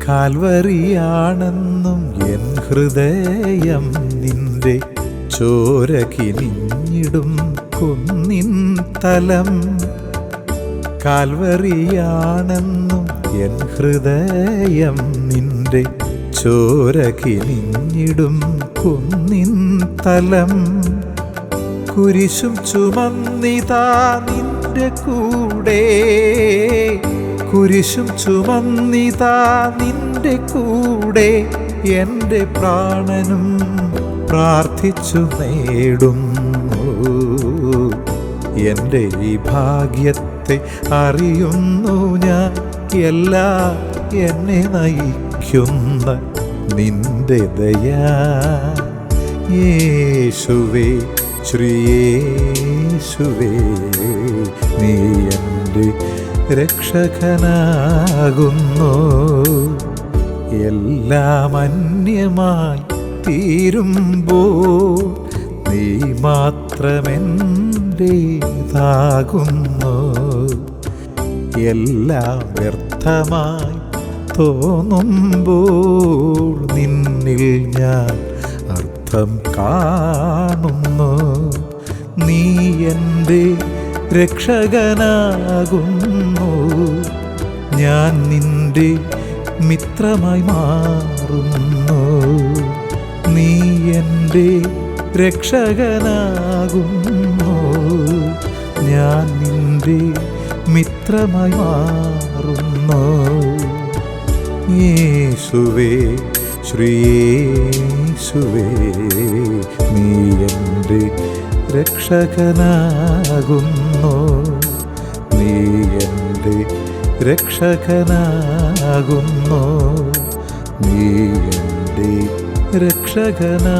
കാൽവറിയാണെന്നും N ഹൃദയം നിന്റെ ചോര കിനിഞ്ഞിടും കുന്നിൻ തലം. കാൽവറിയാണെന്നും എൻ ഹൃദയം നിന്റെ ചോര കിനിഞ്ഞിടും കുന്നിൻ തലം. കുരിശും ചുമന്നിതാ നിന്റെ കൂടെ, കുരിശും ചുമന്നിതാ നിന്റെ കൂടെ, എൻ്റെ പ്രാണനും പ്രാർത്ഥിച്ചു നേടുന്നു. എൻ്റെ ഈ ഭാഗ്യത്തെ അറിയുന്നു ഞാൻ, എല്ലാം എന്നെ നയിക്കുന്ന നിന്റെ ദയാ. യേശുവേ, ശ്രീയേശുവേ, നീ എൻ്റെ രക്ഷകനാകുന്നു. എല്ലാം അന്യമായി തീരുമ്പോൾ നീ മാത്രമെൻ്റേതാകുന്നു. എല്ലാം വ്യർത്ഥമായി തോന്നുമ്പോൾ നിന്നിൽ ഞാൻ അർത്ഥം കാണുന്നു. നീ എൻ്റെ രക്ഷകനാകുന്നു. ഞാൻ നിന്റെ മിത്രമായി മാറുന്നു. നീ എൻ്റെ രക്ഷകനാകുന്നു. ഞാൻ നിന്റെ മിത്രമായി മാറുന്നു. യേശുവേ, ശ്രീയേശുവേ, നീ എൻ്റെ രക്ഷകനാകുന്നു. നീ എൻ്റെ രക്ഷകനാകുന്നു. നീ എൻ്റെ രക്ഷകനാകുന്നു.